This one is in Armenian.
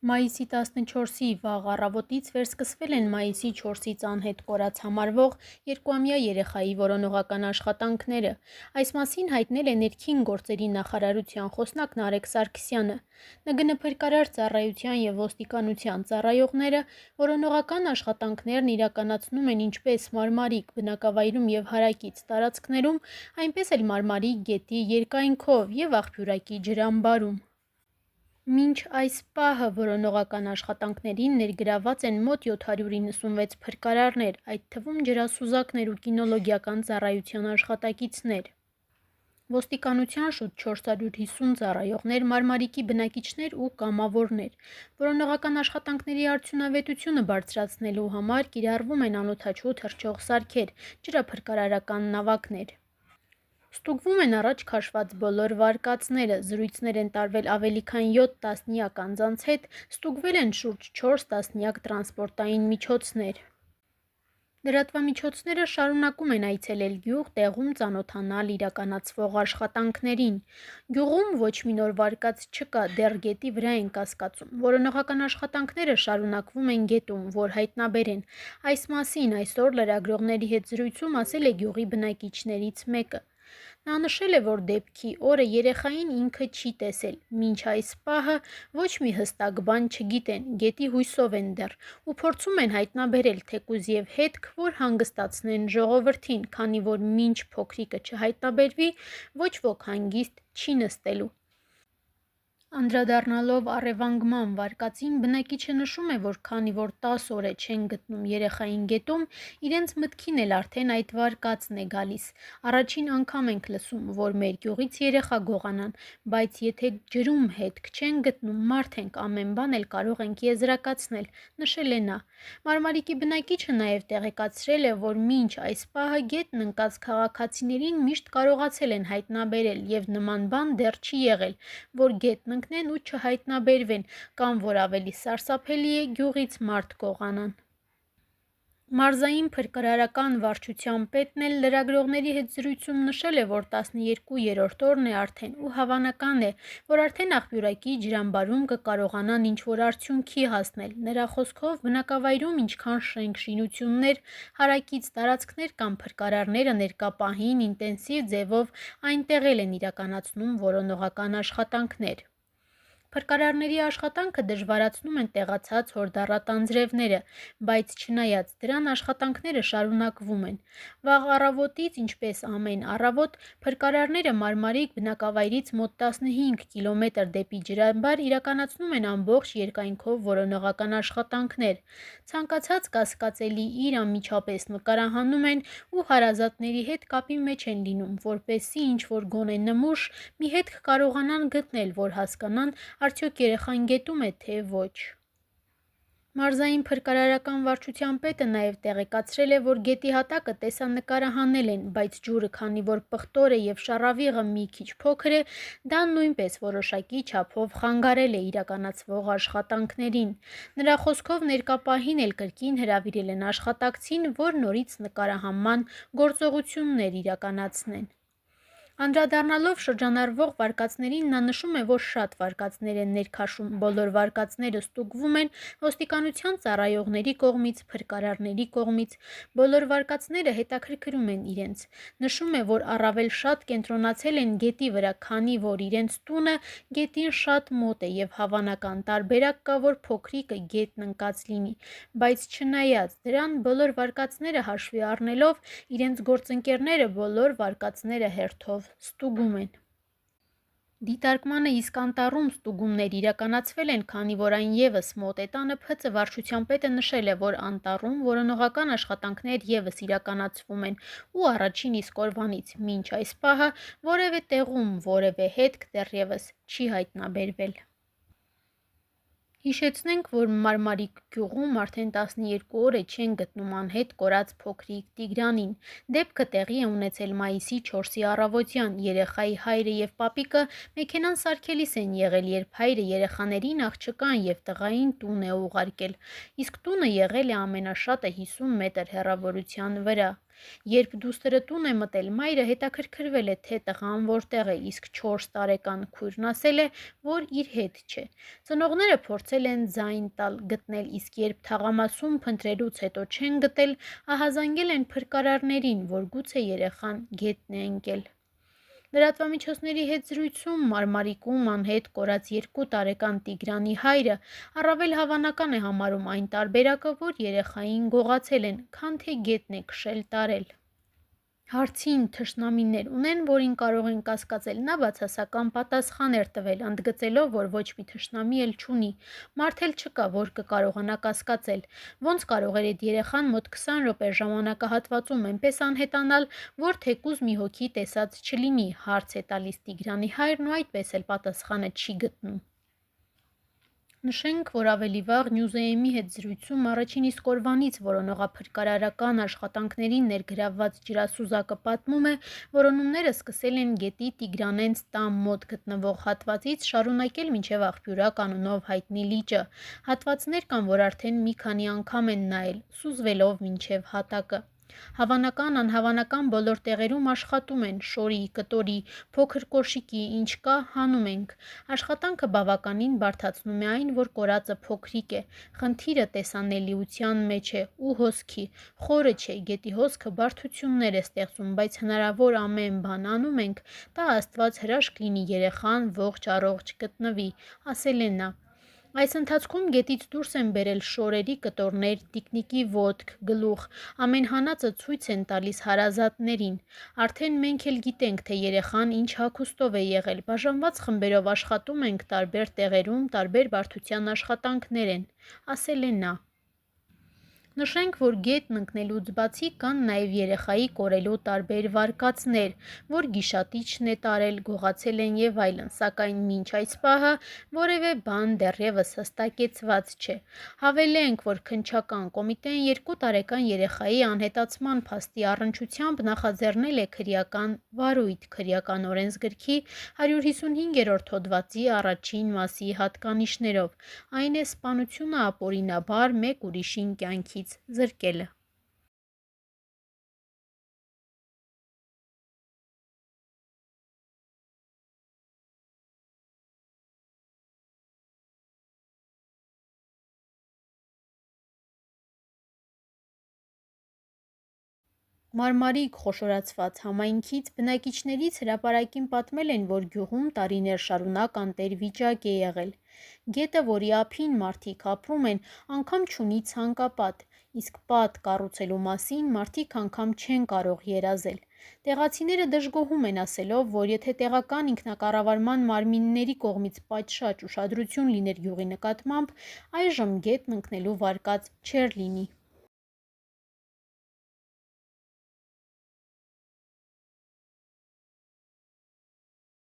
Մայիսի 14-ի վաղ առավոտից վերսկսվել են մայիսի 4-ից անհետ կորած համարվող երկուամյա երեխայի որոնողական աշխատանքները։ Այս մասին հայտնել է Ներքին գործերի նախարարության խոսնակ Նարեկ Սարգսյանը։ ՆԳՆ փրկարար ծառայության և ոստիկանության ծառայողները որոնողական աշխատանքներն իրականացնում են ինչպես Մարմարիկ բնակավայրում և հարակից տարածքներում, այնպես էլ Մարմարիկ գետի երկայնքով և Աղբյուրակի ջրամբարում։ Մինչ այս պահը որոնողական աշխատանքներին ներգրաված են մոտ 796 փրկարարներ, այդ թվում ջրասուզակներ ու կինոլոգիական ծառայության աշխատակիցներ։ Ոստիկանության շուրջ 450 ծառայողներ, Մարմարիկի բնակիչներ ու կամավորներ։ Որոնողական աշխատանքների արդյունավետությունը բարձրացնելու համար կիրառվում են անօդաչու թռչող սարքեր, ջրափրկարարական նավակներ։ Ստուգվում են առաջ քաշված բոլոր վարկածները, զրույցներ են տարվել ավելի քան 7 տասնյակ անձանց հետ, ստուգվել են շուրջ 4 տասնյակ տրանսպորտային միջոցներ։ Լրատվամիջոցները շարունակում են այցելել գյուղ, տեղում ծանոթանալ իրականացվող աշխատանքներին։ Գյուղում ոչ մի նոր վարկած չկա, դեռ գետի վրա են կասկածում։ Որոնողական աշխատանքները շարունակվում են գետում, որ հայտնաբերեն։ Այս մասին այսօր լրագրողների հետ զրույցում ասել է գյուղի բնակիչներից մեկը։ Նա նշել է, որ դեպքի օրը երեխային ինքը չի տեսել, մինչ այս պահը ոչ մի հստակ բան չգիտեն, գետի հույսով են դեռ ու փորձում են հայտնաբերել թեկուզ և հետք, որ հանգստացնեն ժողովրդին, քանի որ մինչ փոքրիկը չհայտնաբերվի, ոչ ոք հանգիստ չի նստելու։ Անդրադառնալով առևանգման վարկածին, բնակիչը նշում է, որ քանի որ 10 օր է չեն գտնում երեխային գետում, իրենց մտքին էլ արդեն այդ վարկածն է գալիս։ Առաջին անգամ ենք լսում, որ մեր գյուղից երեխա գողանան, բայց եթե ջրում հետք չեն գտնում, մարդ ենք, ամեն բան էլ կարող ենք եզրակացնել, նշել է նա։ Մարմարիկի բնակիչը նաև տեղեկացրել է, որ մինչ այս պահը գետն ընկած քաղաքացիներին միշտ կարողացել են հայտնաբերել և նման բան դեռ չի եղել, որ գետն ընկնեն ու չհայտնաբերվեն, կամ որ ավելի սարսափելի է գյուղից մարդ գողանան։ Մարզային փրկարարական վարչության պետն էլ լրագրողների հետ զրույցում նշել է, որ 12-րդ օրն է արդեն ու հավանական է, որ արդեն Աղբյուրակի ջրամբարում կկարողանան ինչ-որ արդյունքի հասնել։ Նրա խոսքով բնակավայրում ինչքան շենք-շինություններ, հարակից տարածքներ կան, փրկարարները ներկա պահին ինտենսիվ ձևով այնտեղ էլ են իրականացնում որոնողական աշխատանքներ։ Փրկարարների աշխատանքը դժվարացնում են տեղացած հորդառատ անձրևները, բայց չնայած դրան աշխատանքները շարունակվում են։ Վաղ առավոտից, ինչպես ամեն առավոտ, փրկարարները Մարմարիկ բնակավայրից մոտ 15 կիլոմետր դեպի ջրամբար իրականացնում են ամբողջ երկայնքով որոնողական աշխատանքներ։ Ցանկացած կասկածելի իր անմիջապես նկարահանում են ու հարազատների հետ կապի մեջ են լինում, որպեսզի ինչ-որ գոնե նմուշ, մի հետք կարողանան գտնել, որ հասկանան արդյոք երեխան գետում է, թե ոչ։ Մարզային փրկարարական վարչության պետը նաև տեղեկացրել է, որ գետի հատակը տեսանկարահանել են, բայց ջուրը քանի որ պղտոր է և շառավիղը մի քիչ փոքր է, դա նույնպես որոշակի չափով խանգարել է իրականացվող աշխատանքներին։ Նրա խոսքով ներկա պահին էլ կրկին հրավիրել են աշխատակցին, որ նորից նկարահանման գործողություններ իրականացնեն։ Անդրադառնալով շրջանառվող վարկածներին, նա նշում է, որ շատ վարկածներ են ներքաշում, բոլոր վարկածները ստուգվում են ոստիկանության ծառայողների կողմից, փրկարարների կողմից, բոլոր վարկածները հետաքրքրում են իրենց։ Նշում է, որ առավել շատ կենտրոնացել են գետի վրա, քանի որ իրենց տունը գետին շատ մոտ է և հավանական տարբերակ կա, որ փոքրիկը գետն ընկած լինի, բայց չնայած դրան, բոլոր վարկածները հաշվի առնելով, իրենց գործընկերները բոլոր վարկածները հերթով ստուգում են։ Դիտարկմանը իսկ անտառում ստուգումներ իրականացվել են, քանի որ այն ևս մոտ է տանը, ՓԾ վարչության պետը նշել է, որ անտառում որոնողական աշխատանքներ ևս իրականացվում են ու առաջին իսկ օրվանից, մինչ այս պահը որևէ տեղում որևէ հետք դեռևս չի հայտնաբերվել։ Հիշեցնենք, որ Մարմարիկ գյուղում արդեն 12 օր է չեն գտնում անհետ կորած փոքրիկ Տիգրանին։ Դեպքը տեղի է ունեցել մայիսի 4-ի առավոտյան։ Երեխայի հայրը և պապիկը մեքենան սարքելիս են եղել, երբ հայրը երեխաներին, աղջկան և տղային տուն է ուղարկել, իսկ տունը եղել է ամենաշատը 50 մետր հեռավորության վրա։ Երբ դուստրը տուն է մտել, մայրը հետաքրքրվել է, թե տղան որտեղ է, իսկ 4 տարեկան քույրն ասել է, որ իր հետ չէ։ Ծնողները փորձել են ձայն տալ գտնել, իսկ երբ թաղամասում փնտրելուց հետո չեն գտել, ահազանգել են փրկարարներին, որ գուցե երեխան գետնն է ընկել։ Լրատվամիջոցների հետ զրույցում Մարմարիկում անհետ կորած 2 տարեկան Տիգրանի հայրը առավել հավանական է համարում այն տարբերակը, որ երեխային գողացել են, քան թե գետն է քշել տարել։ Հարցին թշնամիներ ունեն, որին կարող են կասկածել, նա բացասական պատասխան էր տվել, ընդգծելով, որ ոչ մի թշնամի էլ չունի, մարդ էլ չկա, որ կկարողանա կասկածել, ոնց կարող էր այդ երեխան մոտ 20 րոպե ժամանակահատվածում այնպես անհետանալ, որ թեկուզ մի հոգի տեսած չլինի, հարց է տալիս Տիգրանի հայրն ու այդպես էլ պատասխանը չի գտնում։ Նշենք, որ ավելի վաղ Նյուզեեմի հետ զրույցում առաջին իսկ օրվանից որոնողափրկարարական աշխատանքներին ներգրավված ջրասուզակը պատմում է, որոնումները սկսել են գետի Տիգրանենց տան մոտ գտնվող հատվածից շարունակել մինչև Աղբյուրակ անունով հայտնի լիճը։ Հատվածներ կան, որ արդեն մի քանի անգամ են նայել, սուզվելով մինչև հատակը։ Հավանական, անհավանական բոլոր տեղերում աշխատում են, շորի, կտորի, փոքր կոշիկի, ինչ կա, հանում ենք։ Աշխատանքը բավականին բարդացնում է այն, որ կորածը փոքրիկ է, խնդիրը տեսանելիության մեջ է ու հոսքի, խորը չէ, գետի հոսքը բարդություններ է ստեղծում, բայց հնարավոր ամեն բան անում ենք, տա Աստված հրաշք լինի երեխան ողջ առողջ գտնվի, ասել է նա։ Այս ընթացքում գետից դուրս են բերել շորերի կտորներ, տիկնիկի ոտք, գլուխ, ամեն հանածը ցույց են տալիս հարազատներին։ Արդեն մենք էլ գիտենք, թե երեխան ինչ հագուստով է եղել, բաժանված խմբերով աշխատում ենք տարբեր տեղերում, տարբեր բարդության աշխատանքներ են, ասել է նա։ Նշենք, որ գետն ընկնելուց բացի կան նաև երեխայի կորելու տարբեր վարկածներ, որ գիշատիչն է տարել, գողացել են եւ այլն, սակայն մինչ այս պահը որևէ բան դեռևս հստակեցված չէ։ Հավելենք, որ քննչական կոմիտեն 2 տարեկան երեխայի անհետացման փաստի առնչությամբ նախաձեռնել է քրեական վարույթ քրեական օրենսգրքի 155-րդ հոդվածի առաջին մասի հատկանիշներով, այն է սպանությունը ապօրինաբար մեկ ուրիշին կյանքից զրկելը։ Մարմարիկ խոշորացված համայնքից բնակիչներից հրապարակին պատմել են, որ գյուղում տարիներ շարունակ անտեր վիճակ է եղել։ Գետը, որի ափին մարդիկ ապրում են, անգամ չունի ցանկապատ, իսկ պատ կառուցելու մասին մարդիկ անգամ չեն կարող երազել։ Տեղացիները դժգոհում են ասելով, որ եթե տեղական ինքնակառավարման մարմինների կողմից պատշաճ ուշադրություն լիներ գյուղի նկատմամբ, այժմ գետն ընկնելու վարկած չէր լինի։